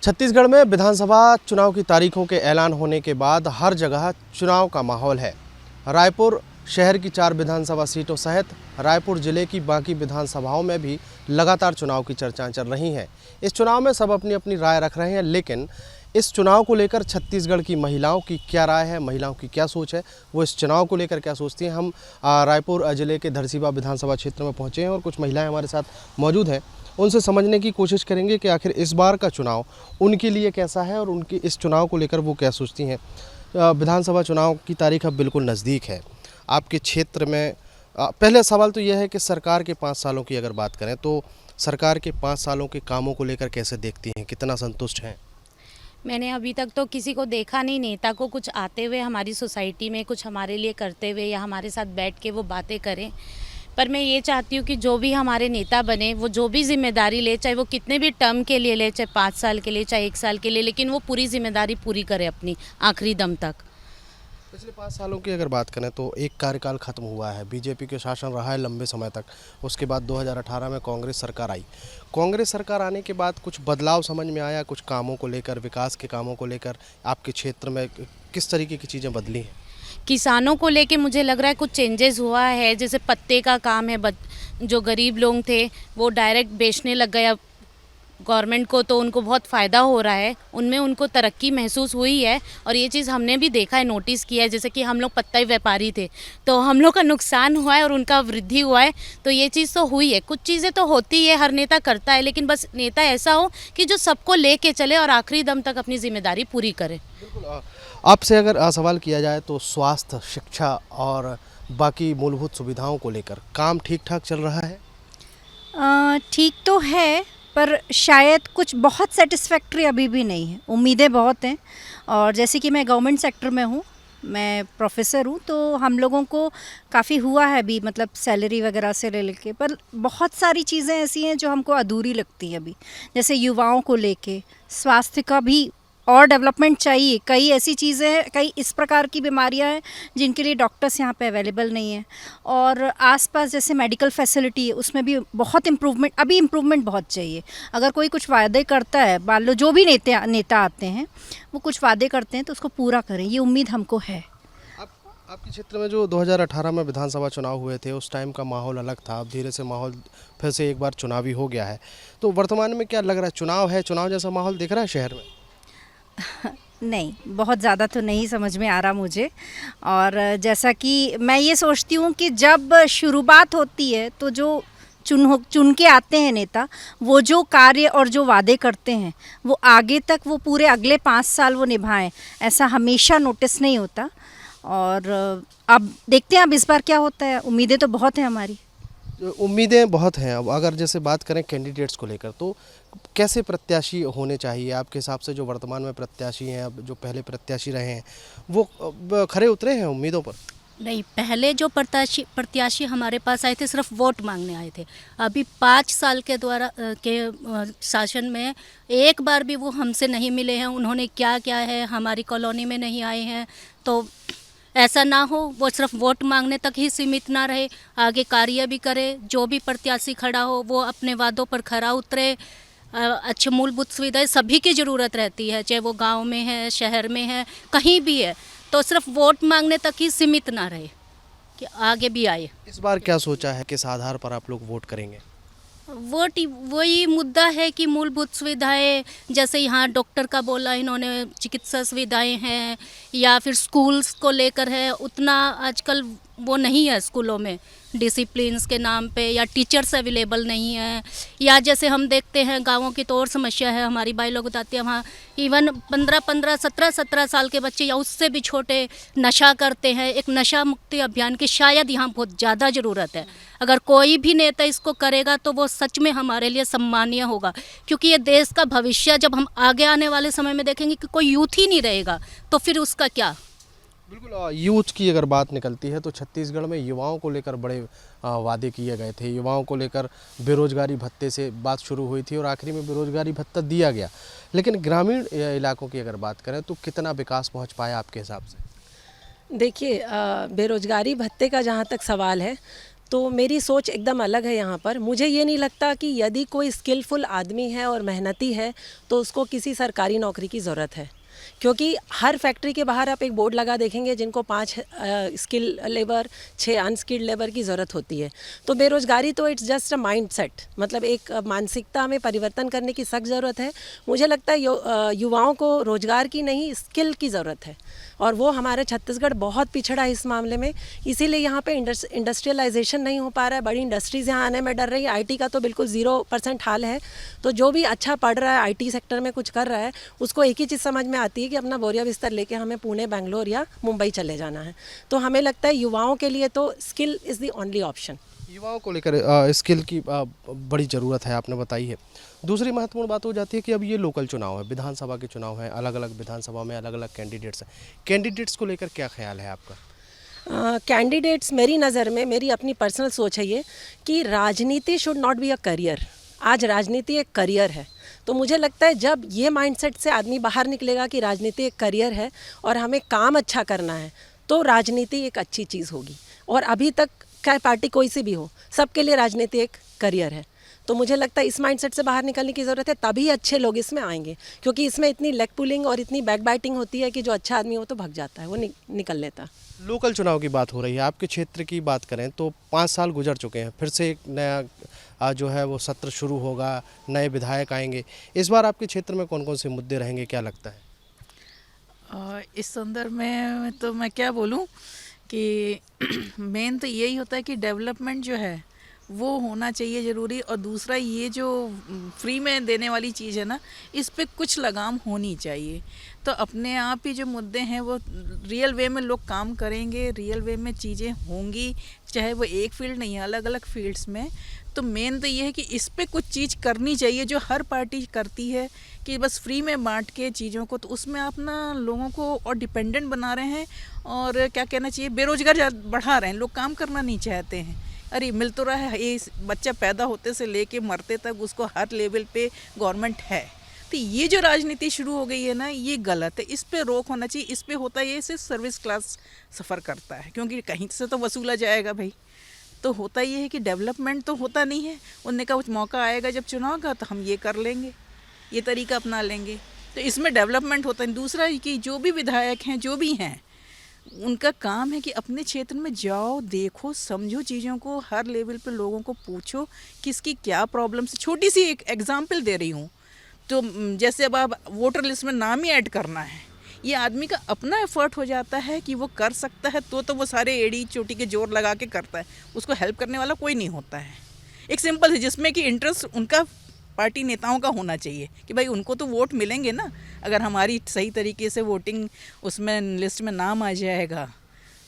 छत्तीसगढ़ में विधानसभा चुनाव की तारीखों के ऐलान होने के बाद हर जगह चुनाव का माहौल है। रायपुर शहर की 4 विधानसभा सीटों सहित रायपुर जिले की बाकी विधानसभाओं में भी लगातार चुनाव की चर्चाएं चल रही हैं। इस चुनाव में सब अपनी अपनी राय रख रहे हैं, लेकिन इस चुनाव को लेकर छत्तीसगढ़ की महिलाओं की क्या राय है, महिलाओं की क्या सोच है, वो इस चुनाव को लेकर क्या सोचती हैं। हम रायपुर जिले के धरसींवा विधानसभा क्षेत्र में पहुँचे हैं और कुछ महिलाएँ हमारे साथ मौजूद हैं। उनसे समझने की कोशिश करेंगे कि आखिर इस बार का चुनाव उनके लिए कैसा है और उनकी इस चुनाव को लेकर वो क्या सोचती हैं। विधानसभा चुनाव की तारीख अब बिल्कुल नज़दीक है। आपके क्षेत्र में पहले सवाल तो यह है कि सरकार के 5 सालों की अगर बात करें तो सरकार के 5 सालों के कामों को लेकर कैसे देखती हैं, कितना संतुष्ट हैं? मैंने अभी तक तो किसी को देखा नहीं, नेता को कुछ आते हुए हमारी सोसाइटी में कुछ हमारे लिए करते हुए या हमारे साथ बैठ के वो बातें करें। पर मैं ये चाहती हूँ कि जो भी हमारे नेता बने, वो जो भी जिम्मेदारी ले, चाहे वो कितने भी टर्म के लिए ले, चाहे 5 साल के लिए, चाहे 1 साल के लिए, लेकिन वो पूरी जिम्मेदारी पूरी करे अपनी आखिरी दम तक। पिछले 5 सालों की अगर बात करें तो एक कार्यकाल खत्म हुआ है, बीजेपी के शासन रहा है लंबे समय तक। उसके बाद 2018 में कांग्रेस सरकार आई। कांग्रेस सरकार आने के बाद कुछ बदलाव समझ में आया, कुछ कामों को लेकर, विकास के कामों को लेकर आपके क्षेत्र में किस तरीके की चीज़ें बदली हैं? किसानों को लेके मुझे लग रहा है कुछ चेंजेस हुआ है। जैसे पत्ते का काम है, जो गरीब लोग थे वो डायरेक्ट बेचने लग गए अब गवर्नमेंट को, तो उनको बहुत फ़ायदा हो रहा है, उनमें उनको तरक्की महसूस हुई है। और ये चीज़ हमने भी देखा है, नोटिस किया है। जैसे कि हम लोग पत्ता व्यापारी थे तो हम लोग का नुकसान हुआ है और उनका वृद्धि हुआ है, तो ये चीज़ तो हुई है। कुछ चीज़ें तो होती है, हर नेता करता है, लेकिन बस नेता ऐसा हो कि जो सबको लेके चले और आखिरी दम तक अपनी जिम्मेदारी पूरी करे। बिल्कुल। आपसे अगर सवाल किया जाए तो स्वास्थ्य, शिक्षा और बाकी मूलभूत सुविधाओं को लेकर काम ठीक ठाक चल रहा है? ठीक तो है, पर शायद कुछ बहुत सेटिस्फैक्ट्री अभी भी नहीं है। उम्मीदें बहुत हैं। और जैसे कि मैं गवर्नमेंट सेक्टर में हूँ, मैं प्रोफेसर हूँ, तो हम लोगों को काफ़ी हुआ है अभी, मतलब सैलरी वगैरह से ले लेके, पर बहुत सारी चीज़ें ऐसी हैं जो हमको अधूरी लगती हैं अभी। जैसे युवाओं को लेके स्वास्थ्य का भी और डेवलपमेंट चाहिए। कई ऐसी चीज़ें हैं, कई इस प्रकार की बीमारियां हैं जिनके लिए डॉक्टर्स यहाँ पे अवेलेबल नहीं है। और आसपास जैसे मेडिकल फैसिलिटी है, उसमें भी बहुत इम्प्रूवमेंट, अभी इम्प्रूवमेंट बहुत चाहिए। अगर कोई कुछ वादे करता है, मान लो जो भी नेता आते हैं वो कुछ वादे करते हैं तो उसको पूरा करें, ये उम्मीद हमको है। आपके क्षेत्र में जो 2018 में विधानसभा चुनाव हुए थे उस टाइम का माहौल अलग था, अब धीरे से माहौल फिर से एक बार चुनावी हो गया है, तो वर्तमान में क्या लग रहा है? चुनाव है, चुनाव जैसा माहौल दिख रहा है शहर में? नहीं, बहुत ज़्यादा तो नहीं समझ में आ रहा मुझे। और जैसा कि मैं ये सोचती हूँ कि जब शुरुआत होती है तो जो चुन के आते हैं नेता, वो जो कार्य और जो वादे करते हैं वो आगे तक, वो पूरे अगले 5 साल वो निभाएं, ऐसा हमेशा नोटिस नहीं होता। और अब देखते हैं अब इस बार क्या होता है। उम्मीदें तो बहुत हैं हमारी। उम्मीदें बहुत हैं। अब अगर जैसे बात करें कैंडिडेट्स को लेकर तो कैसे प्रत्याशी होने चाहिए आपके हिसाब से? जो वर्तमान में प्रत्याशी हैं, अब जो पहले प्रत्याशी रहे हैं, वो खरे उतरे हैं उम्मीदों पर? नहीं, पहले जो प्रत्याशी हमारे पास आए थे सिर्फ वोट मांगने आए थे। अभी 5 साल के द्वारा शासन में एक बार भी वो हमसे नहीं मिले हैं। उन्होंने क्या क्या है, हमारी कॉलोनी में नहीं आए हैं। तो ऐसा ना हो, वो सिर्फ वोट मांगने तक ही सीमित ना रहे, आगे कार्य भी करे। जो भी प्रत्याशी खड़ा हो वो अपने वादों पर खरा उतरे। अच्छे मूलभूत सुविधाएं सभी की ज़रूरत रहती है, चाहे वो गांव में है, शहर में है, कहीं भी है। तो सिर्फ वोट मांगने तक ही सीमित ना रहे, कि आगे भी आए। इस बार क्या सोचा है, किस आधार पर आप लोग वोट करेंगे? वोट वही मुद्दा है कि मूलभूत सुविधाएं, जैसे यहाँ डॉक्टर का बोला इन्होंने, चिकित्सा सुविधाएं हैं, या फिर स्कूल्स को लेकर है, उतना आजकल वो नहीं है स्कूलों में, डिसिप्लिन्स के नाम पे, या टीचर्स अवेलेबल नहीं है। या जैसे हम देखते हैं गांवों की तो और समस्या है, हमारी भाई लोग बताते हैं वहाँ इवन 15-15, 17-17 साल के बच्चे या उससे भी छोटे नशा करते हैं। एक नशा मुक्ति अभियान की शायद यहाँ बहुत ज़्यादा ज़रूरत है। अगर कोई भी नेता इसको करेगा तो वो सच में हमारे लिए सम्मानीय होगा, क्योंकि ये देश का भविष्य। जब हम आगे आने वाले समय में देखेंगे कि कोई यूथ ही नहीं रहेगा तो फिर उसका क्या? बिल्कुल। यूथ की अगर बात निकलती है तो छत्तीसगढ़ में युवाओं को लेकर बड़े वादे किए गए थे। युवाओं को लेकर बेरोजगारी भत्ते से बात शुरू हुई थी और आखिरी में बेरोजगारी भत्ता दिया गया। लेकिन ग्रामीण इलाकों की अगर बात करें तो कितना विकास पहुंच पाया आपके हिसाब से? देखिए, बेरोजगारी भत्ते का जहाँ तक सवाल है तो मेरी सोच एकदम अलग है यहाँ पर। मुझे ये नहीं लगता कि यदि कोई स्किलफुल आदमी है और मेहनती है तो उसको किसी सरकारी नौकरी की ज़रूरत है, क्योंकि हर फैक्ट्री के बाहर आप एक बोर्ड लगा देखेंगे जिनको 5 स्किल लेबर 6 अनस्किल्ड लेबर की ज़रूरत होती है। तो बेरोज़गारी तो इट्स जस्ट अ माइंडसेट, मतलब एक मानसिकता में परिवर्तन करने की सख्त ज़रूरत है। मुझे लगता है युवाओं को रोज़गार की नहीं स्किल की ज़रूरत है, और वो हमारे छत्तीसगढ़ बहुत पिछड़ा है इस मामले में। इसीलिए यहाँ पे इंडस्ट्रियलाइजेशन नहीं हो पा रहा है, बड़ी इंडस्ट्रीज़ यहाँ आने में डर रही है। आईटी का तो बिल्कुल 0% हाल है। तो जो भी अच्छा पढ़ रहा है, आईटी सेक्टर में कुछ कर रहा है, उसको एक ही चीज़ समझ में आती है कि अपना बोरिया बिस्तर लेके हमें पुणे, बेंगलोर या मुंबई चले जाना है। तो हमें लगता है युवाओं के लिए तो skill is the only option. युवाओं को लेकर स्किल की बड़ी ज़रूरत है, आपने बताई है। दूसरी महत्वपूर्ण बात हो जाती है कि अब ये लोकल चुनाव है, विधानसभा के चुनाव हैं, अलग अलग विधानसभा में अलग अलग कैंडिडेट्स हैं। कैंडिडेट्स को लेकर क्या ख्याल है आपका? कैंडिडेट्स मेरी नज़र में, मेरी अपनी पर्सनल सोच है ये कि राजनीति should not be a career. आज राजनीति एक करियर है। तो मुझे लगता है जब ये माइंडसेट से आदमी बाहर निकलेगा कि राजनीति एक करियर है और हमें काम अच्छा करना है, तो राजनीति एक अच्छी चीज़ होगी। और अभी तक चाहे पार्टी कोई सी भी हो, सबके लिए राजनीति एक करियर है। तो मुझे लगता है इस माइंडसेट से बाहर निकलने की ज़रूरत है, तभी अच्छे लोग इसमें आएंगे। क्योंकि इसमें इतनी लेग पुलिंग और इतनी बैक बाइटिंग होती है कि जो अच्छा आदमी हो तो भाग जाता है, वो निकल लेता। लोकल चुनाव की बात हो रही है, आपके क्षेत्र की बात करें तो 5 साल गुजर चुके हैं, फिर से एक नया जो है वो सत्र शुरू होगा, नए विधायक आएंगे। इस बार आपके क्षेत्र में कौन कौन से मुद्दे रहेंगे, क्या लगता है? इस संदर्भ में तो मैं क्या बोलूं कि मेन तो यही होता है कि डेवलपमेंट जो है वो होना चाहिए ज़रूरी। और दूसरा ये जो फ्री में देने वाली चीज़ है ना, इस पे कुछ लगाम होनी चाहिए। तो अपने आप ही जो मुद्दे हैं वो रियल वे में लोग काम करेंगे, रियल वे में चीज़ें होंगी, चाहे वो एक फील्ड नहीं है, अलग अलग फील्ड्स में। तो मेन तो ये है कि इस पे कुछ चीज़ करनी चाहिए जो हर पार्टी करती है कि बस फ्री में बांट के चीज़ों को। तो उसमें आप ना लोगों को और डिपेंडेंट बना रहे हैं, और क्या कहना चाहिए, बेरोजगार बढ़ा रहे हैं। लोग काम करना नहीं चाहते हैं। अरे मिल तो रहा है, ये बच्चा पैदा होते से लेके मरते तक उसको हर लेवल पे गवर्नमेंट है। तो ये जो राजनीति शुरू हो गई है ना, ये गलत है। इस पे रोक होना चाहिए। इस पे होता ये सिर्फ सर्विस क्लास सफ़र करता है, क्योंकि कहीं से तो वसूला जाएगा भाई। तो होता ये है कि डेवलपमेंट तो होता नहीं है। उनने का कुछ मौका आएगा जब चुनाव का, तो हम ये कर लेंगे, ये तरीका अपना लेंगे। तो इसमें डेवलपमेंट होता है। दूसरा कि जो भी विधायक हैं, जो भी हैं, उनका काम है कि अपने क्षेत्र में जाओ, देखो, समझो चीज़ों को, हर लेवल पे लोगों को पूछो किसकी क्या प्रॉब्लम है। छोटी सी एक एग्जांपल दे रही हूँ। तो जैसे अब आप वोटर लिस्ट में नाम ही ऐड करना है, ये आदमी का अपना एफर्ट हो जाता है कि वो कर सकता है, तो वो सारे एड़ी चोटी के जोर लगा के करता है। उसको हेल्प करने वाला कोई नहीं होता है। एक सिंपल है जिसमें कि इंटरेस्ट उनका पार्टी नेताओं का होना चाहिए कि भाई उनको तो वोट मिलेंगे ना, अगर हमारी सही तरीके से वोटिंग उसमें लिस्ट में नाम आ जाएगा।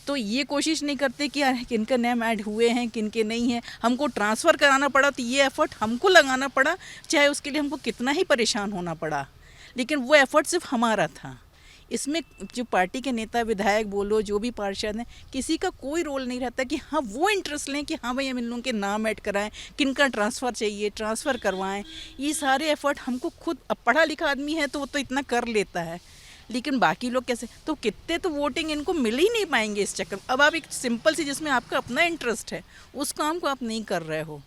तो ये कोशिश नहीं करते कि यार किनका नाम ऐड हुए हैं, किनके नहीं हैं। हमको ट्रांसफ़र कराना पड़ा तो ये एफ़र्ट हमको लगाना पड़ा, चाहे उसके लिए हमको कितना ही परेशान होना पड़ा, लेकिन वो एफ़र्ट सिर्फ हमारा था। इसमें जो पार्टी के नेता, विधायक बोलो, जो भी पार्षद हैं, किसी का कोई रोल नहीं रहता कि हाँ वो इंटरेस्ट लें कि हाँ भाई हम इन लोगों के नाम ऐड कराएं, किनका ट्रांसफ़र चाहिए, ट्रांसफ़र करवाएं। ये सारे एफ़र्ट हमको खुद, अब पढ़ा लिखा आदमी है तो वो तो इतना कर लेता है, लेकिन बाकी लोग कैसे, तो कितने तो वोटिंग इनको मिल ही नहीं पाएंगे इस चक्कर। अब आप एक सिंपल सी जिसमें आपका अपना इंटरेस्ट है, उस काम को आप नहीं कर रहे हो,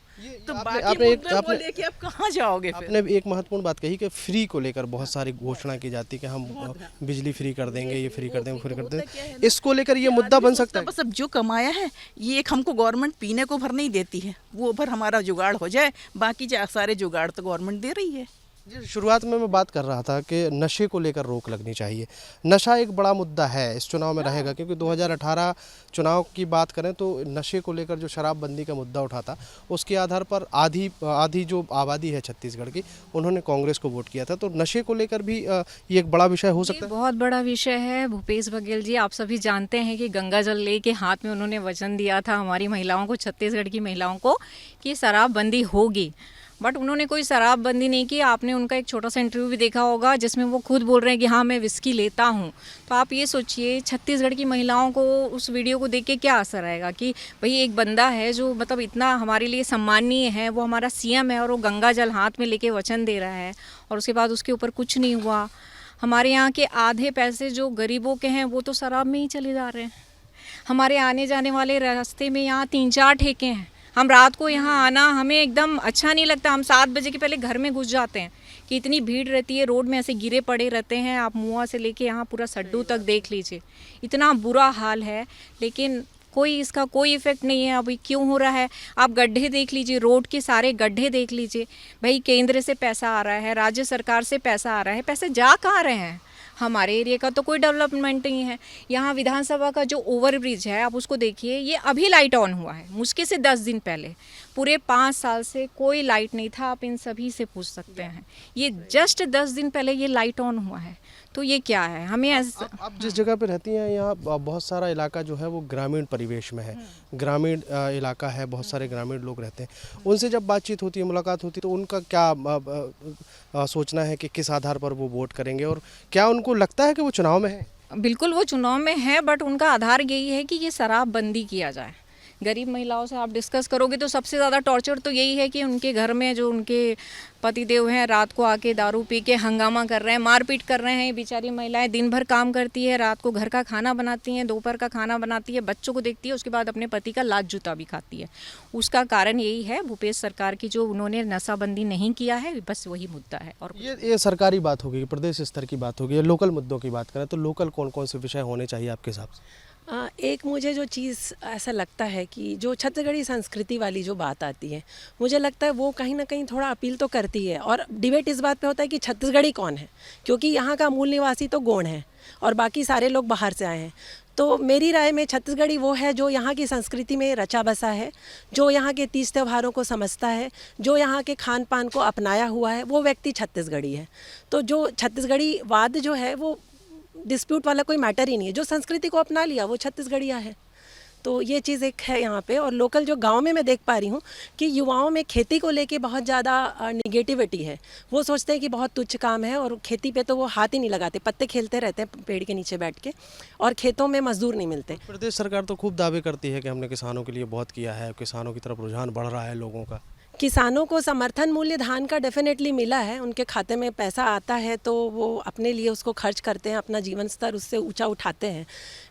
तो बाकी मुद्दों को लेके आप कहाँ जाओगे फिर? आपने एक महत्वपूर्ण बात कही कि फ्री को लेकर बहुत सारी घोषणा की जाती है कि हम बिजली फ्री कर देंगे, ये फ्री कर देंगे, फ्री कर देंगे। इसको लेकर ये मुद्दा बन सकता है। बस अब जो कमाया है ये एक हमको गवर्नमेंट पीने को भर नहीं देती है, वो भर हमारा जुगाड़ हो जाए, बाकी सारे जुगाड़ तो गवर्नमेंट दे रही है। जी, शुरुआत में मैं बात कर रहा था कि नशे को लेकर रोक लगनी चाहिए। नशा एक बड़ा मुद्दा है, इस चुनाव में रहेगा, क्योंकि 2018 चुनाव की बात करें तो नशे को लेकर जो शराबबंदी का मुद्दा उठा था, उसके आधार पर आधी जो आबादी है छत्तीसगढ़ की, उन्होंने कांग्रेस को वोट किया था। तो नशे को लेकर भी ये एक बड़ा विषय हो सकता है। बहुत बड़ा विषय है। भूपेश बघेल जी, आप सभी जानते हैं कि गंगा जल लेके हाथ में उन्होंने वचन दिया था हमारी महिलाओं को, छत्तीसगढ़ की महिलाओं को, कि शराबबंदी होगी, बट उन्होंने कोई शराबबंदी नहीं की। आपने उनका एक छोटा सा इंटरव्यू भी देखा होगा जिसमें वो खुद बोल रहे हैं कि हाँ मैं विस्की लेता हूँ। तो आप ये सोचिए छत्तीसगढ़ की महिलाओं को उस वीडियो को देख के क्या असर आएगा कि भाई एक बंदा है जो मतलब इतना हमारे लिए सम्माननीय है, वो हमारा सीएम है, और वो गंगा जल हाथ में लेके वचन दे रहा है, और उसके बाद उसके ऊपर कुछ नहीं हुआ। हमारे यहाँ के आधे पैसे जो गरीबों के हैं वो तो शराब में ही चले जा रहे हैं। हमारे आने जाने वाले रास्ते में यहाँ 3-4 ठेके हैं। हम रात को यहाँ आना हमें एकदम अच्छा नहीं लगता। हम 7 बजे के पहले घर में घुस जाते हैं कि इतनी भीड़ रहती है, रोड में ऐसे गिरे पड़े रहते हैं। आप मुआ से लेके यहाँ पूरा सड्डू तक देख लीजिए, इतना बुरा हाल है। लेकिन कोई इसका कोई इफेक्ट नहीं है। अभी क्यों हो रहा है? आप गड्ढे देख लीजिए, रोड के सारे गड्ढे देख लीजिए। भाई केंद्र से पैसा आ रहा है, राज्य सरकार से पैसा आ रहा है, पैसे जा कहाँ रहे हैं? हमारे एरिया का तो कोई डेवलपमेंट नहीं है। यहाँ विधानसभा का जो ओवरब्रिज है आप उसको देखिए, ये अभी लाइट ऑन हुआ है, मुश्किल से 10 दिन पहले। पूरे 5 साल से कोई लाइट नहीं था। आप इन सभी से पूछ सकते हैं, ये जस्ट 10 दिन पहले ये लाइट ऑन हुआ है। तो ये क्या है? हमें आप जिस जगह पे रहती हैं यहाँ बहुत सारा इलाका जो है वो ग्रामीण परिवेश में है, ग्रामीण इलाका है, बहुत सारे ग्रामीण लोग रहते हैं। उनसे जब बातचीत होती है, मुलाकात होती है, तो उनका क्या सोचना है कि किस आधार पर वो वोट करेंगे, और क्या उनको लगता है कि वो चुनाव में है? बिल्कुल वो चुनाव में है, बट उनका आधार यही है कि ये शराबबंदी किया जाए। गरीब महिलाओं से आप डिस्कस करोगे तो सबसे ज़्यादा टॉर्चर तो यही है कि उनके घर में जो उनके पतिदेव हैं रात को आके दारू पी के हंगामा कर रहे हैं, मारपीट कर रहे हैं। बेचारी महिलाएं दिन भर काम करती है, रात को घर का खाना बनाती हैं, दोपहर का खाना बनाती है, बच्चों को देखती है, उसके बाद अपने पति का लात जूता भी खाती है। उसका कारण यही है भूपेश सरकार की, जो उन्होंने नशाबंदी नहीं किया है, बस वही मुद्दा है। और ये सरकारी बात होगी, प्रदेश स्तर की बात होगी, लोकल मुद्दों की बात करें तो लोकल कौन कौन से विषय होने चाहिए आपके हिसाब से? एक मुझे जो चीज़ ऐसा लगता है कि जो छत्तीसगढ़ी संस्कृति वाली जो बात आती है, मुझे लगता है वो कहीं ना कहीं थोड़ा अपील तो करती है। और डिबेट इस बात पे होता है कि छत्तीसगढ़ी कौन है, क्योंकि यहाँ का मूल निवासी तो गोंड है और बाकी सारे लोग बाहर से आए हैं। तो मेरी राय में छत्तीसगढ़ी वो है जो यहाँ की संस्कृति में रचा बसा है, जो यहाँ के तीज त्योहारों को समझता है, जो यहाँ के खान पान को अपनाया हुआ है, वो व्यक्ति छत्तीसगढ़ी है। तो जो छत्तीसगढ़ी वाद जो है वो डिस्प्यूट वाला कोई मैटर ही नहीं है। जो संस्कृति को अपना लिया वो छत्तीसगढ़िया है। तो ये चीज़ एक है यहाँ पे। और लोकल जो गांव में मैं देख पा रही हूँ कि युवाओं में खेती को लेके बहुत ज़्यादा निगेटिविटी है। वो सोचते हैं कि बहुत तुच्छ काम है और खेती पे तो वो हाथ ही नहीं लगाते, पत्ते खेलते रहते हैं पेड़ के नीचे बैठ के, और खेतों में मजदूर नहीं मिलते। प्रदेश सरकार तो खूब दावे करती है कि हमने किसानों के लिए बहुत किया है, किसानों की तरफ रुझान बढ़ रहा है लोगों का। किसानों को समर्थन मूल्य धान का डेफिनेटली मिला है, उनके खाते में पैसा आता है तो वो अपने लिए उसको खर्च करते हैं, अपना जीवन स्तर उससे ऊंचा उठाते हैं।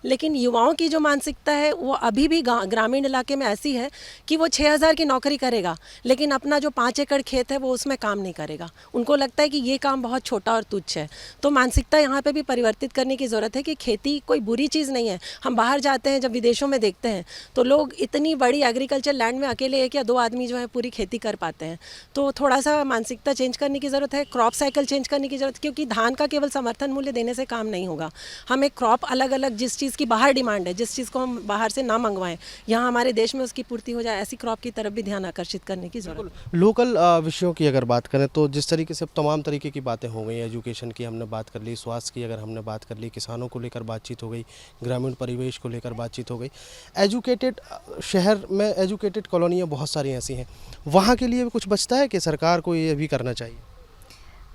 लेकिन युवाओं की जो मानसिकता है वो अभी भी ग्रामीण इलाके में ऐसी है कि वो 6,000 की नौकरी करेगा लेकिन अपना जो 5 एकड़ खेत है वो उसमें काम नहीं करेगा। उनको लगता है कि ये काम बहुत छोटा और तुच्छ है। तो मानसिकता यहाँ पे भी परिवर्तित करने की ज़रूरत है कि खेती कोई बुरी चीज़ नहीं है। हम बाहर जाते हैं, जब विदेशों में देखते हैं तो लोग इतनी बड़ी एग्रीकल्चर लैंड में अकेले 1 या 2 आदमी जो है पूरी खेती कर पाते हैं। तो थोड़ा सा मानसिकता चेंज करने की ज़रूरत है, क्रॉप साइकिल चेंज करने की ज़रूरत है, क्योंकि धान का केवल समर्थन मूल्य देने से काम नहीं होगा। हमें क्रॉप अलग अलग, जिस चीज़ की बाहर डिमांड है, जिस चीज़ को हम बाहर से ना मंगवाएं, यहाँ हमारे देश में उसकी पूर्ति हो जाए, ऐसी क्रॉप की तरफ भी ध्यान आकर्षित करने की ज़रूरत है। लोकल विषयों की अगर बात करें तो जिस तरीके से तमाम तरीके की बातें हो गई, एजुकेशन की हमने बात कर ली, स्वास्थ्य की अगर हमने बात कर ली, किसानों को लेकर बातचीत हो गई, ग्रामीण परिवेश को लेकर बातचीत हो गई। एजुकेटेड शहर में एजुकेटेड कॉलोनियाँ बहुत सारी ऐसी हैं, वहाँ के लिए भी कुछ बचता है कि सरकार को ये भी करना चाहिए?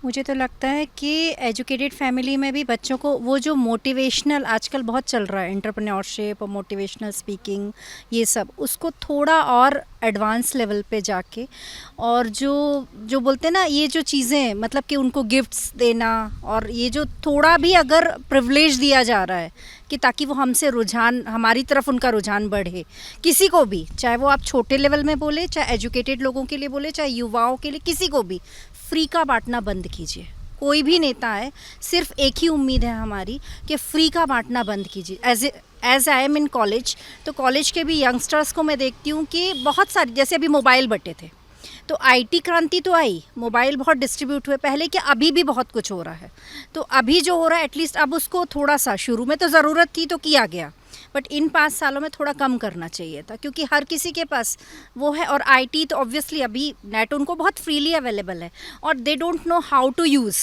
मुझे तो लगता है कि एजुकेटेड फैमिली में भी बच्चों को वो जो मोटिवेशनल आजकल बहुत चल रहा है, एंटरप्रेन्योरशिप और मोटिवेशनल स्पीकिंग, ये सब उसको थोड़ा और एडवांस लेवल पे जाके, और जो बोलते हैं ना ये जो चीज़ें, मतलब कि उनको गिफ्ट्स देना, और ये जो थोड़ा भी अगर प्रिविलेज दिया जा रहा है कि ताकि वो हमसे रुझान, हमारी तरफ उनका रुझान बढ़े, किसी को भी, चाहे वो आप छोटे लेवल में बोले, चाहे एजुकेटेड लोगों के लिए बोले, चाहे युवाओं के लिए, किसी को भी फ्री का बांटना बंद कीजिए। कोई भी नेता है, सिर्फ एक ही उम्मीद है हमारी कि फ्री का बांटना बंद कीजिए। As I am in college, तो कॉलेज के भी यंगस्टर्स को मैं देखती हूँ कि बहुत सारी, जैसे अभी मोबाइल बटे थे तो आईटी क्रांति तो आई, मोबाइल बहुत डिस्ट्रीब्यूट हुए पहले, कि अभी भी बहुत कुछ हो रहा है। तो अभी जो हो रहा है एटलीस्ट अब उसको थोड़ा सा, शुरू में तो ज़रूरत थी तो किया गया, बट इन 5 सालों में थोड़ा कम करना चाहिए था, क्योंकि हर किसी के पास वो है। और आईटी तो ऑब्वियसली अभी नेट उनको बहुत फ्रीली अवेलेबल है और they don't know how to use.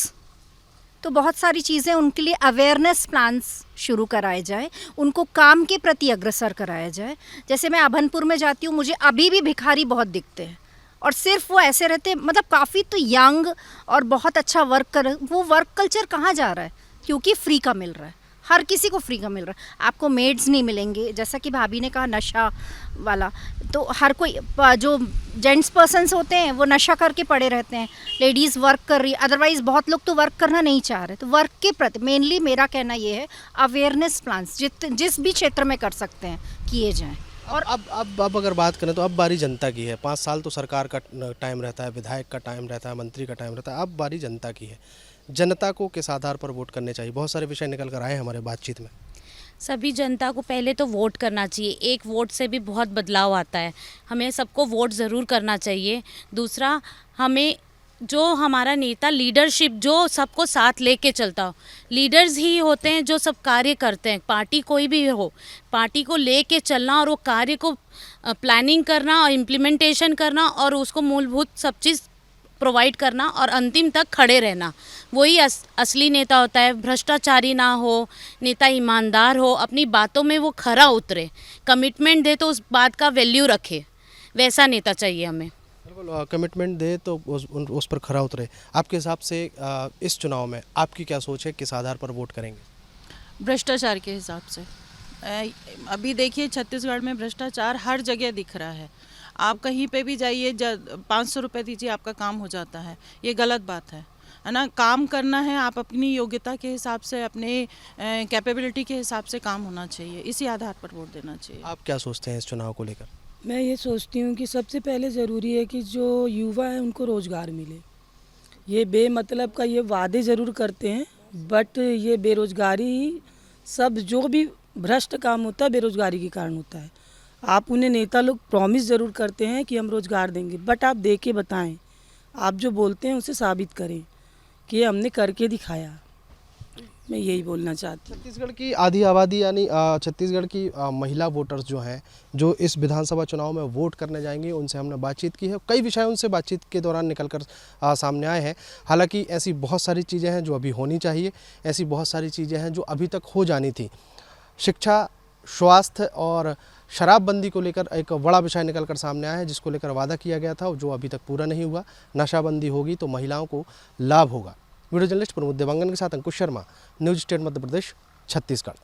तो बहुत सारी चीज़ें उनके लिए अवेयरनेस प्लान्स शुरू कराए जाए, उनको काम के प्रति अग्रसर कराया जाए। जैसे मैं अभनपुर में जाती हूँ, मुझे अभी भी भिखारी बहुत दिखते हैं और सिर्फ वो ऐसे रहते, मतलब काफ़ी तो यंग और बहुत अच्छा वर्क कर, वो वर्क कल्चर कहाँ जा रहा है? क्योंकि फ्री का मिल रहा है। हर किसी को फ्री का मिल रहा है। आपको मेड्स नहीं मिलेंगे, जैसा कि भाभी ने कहा नशा वाला, तो हर कोई जो जेंट्स पर्सन्स होते हैं वो नशा करके पड़े रहते हैं, लेडीज़ वर्क कर रही है, अदरवाइज़ बहुत लोग तो वर्क करना नहीं चाह रहे। तो वर्क के प्रति मेनली मेरा कहना ये है अवेयरनेस प्लान्स जिस भी क्षेत्र में कर सकते हैं किए जाएँ। और अब अगर बात करें तो अब बारी जनता की है। 5 साल तो सरकार का टाइम रहता है, विधायक का टाइम रहता है, मंत्री का टाइम रहता है, अब बारी जनता की है। जनता को किस आधार पर वोट करने चाहिए? बहुत सारे विषय निकल कर आए हमारे बातचीत में। सभी जनता को पहले तो वोट करना चाहिए। एक वोट से भी बहुत बदलाव आता है, हमें सबको वोट ज़रूर करना चाहिए। दूसरा, हमें जो हमारा नेता लीडरशिप जो सबको साथ लेके चलता हो, लीडर्स ही होते हैं जो सब कार्य करते हैं। पार्टी कोई भी हो, पार्टी को लेके चलना और वो कार्य को प्लानिंग करना और इम्प्लीमेंटेशन करना और उसको मूलभूत सब चीज़ प्रोवाइड करना और अंतिम तक खड़े रहना, वही असली नेता होता है। भ्रष्टाचारी ना हो, नेता ईमानदार हो, अपनी बातों में वो खरा उतरे, कमिटमेंट दे तो उस बात का वैल्यू रखे, वैसा नेता चाहिए हमें। बिल्कुल, कमिटमेंट दे तो उस पर खरा उतरे। आपके हिसाब से इस चुनाव में आपकी क्या सोच है, किस आधार पर वोट करेंगे? भ्रष्टाचार के हिसाब से अभी देखिए छत्तीसगढ़ में भ्रष्टाचार हर जगह दिख रहा है। आप कहीं पे भी जाइए, 500 रुपये दीजिए आपका काम हो जाता है। ये गलत बात है ना। काम करना है, आप अपनी योग्यता के हिसाब से, अपने कैपेबिलिटी के हिसाब से काम होना चाहिए, इसी आधार पर वोट देना चाहिए। आप क्या सोचते हैं इस चुनाव को लेकर? मैं ये सोचती हूँ कि सबसे पहले ज़रूरी है कि जो युवा है उनको रोज़गार मिले। ये बेमतलब का ये वादे ज़रूर करते हैं, बट ये बेरोज़गारी, सब जो भी भ्रष्ट काम होता है बेरोज़गारी के कारण होता है। आप उन्हें नेता लोग प्रॉमिस ज़रूर करते हैं कि हम रोज़गार देंगे, बट आप दे के बताएं। आप जो बोलते हैं उसे साबित करें कि हमने करके दिखाया। मैं यही बोलना चाहती हूँ। छत्तीसगढ़ की आधी आबादी यानी छत्तीसगढ़ की महिला वोटर्स जो हैं, जो इस विधानसभा चुनाव में वोट करने जाएंगी, उनसे हमने बातचीत की है। कई विषय उनसे बातचीत के दौरान निकलकर सामने आए हैं। हालांकि ऐसी बहुत सारी चीज़ें हैं जो अभी होनी चाहिए, ऐसी बहुत सारी चीज़ें हैं जो अभी तक हो जानी थी। शिक्षा, स्वास्थ्य और शराबबंदी को लेकर एक बड़ा विषय निकलकर सामने आया है, जिसको लेकर वादा किया गया था, जो अभी तक पूरा नहीं हुआ। नशाबंदी होगी तो महिलाओं को लाभ होगा। वीडियो जर्नलिस्ट प्रमोद देवांगन के साथ अंकुश शर्मा, न्यूज स्टेट मध्य प्रदेश, छत्तीसगढ़।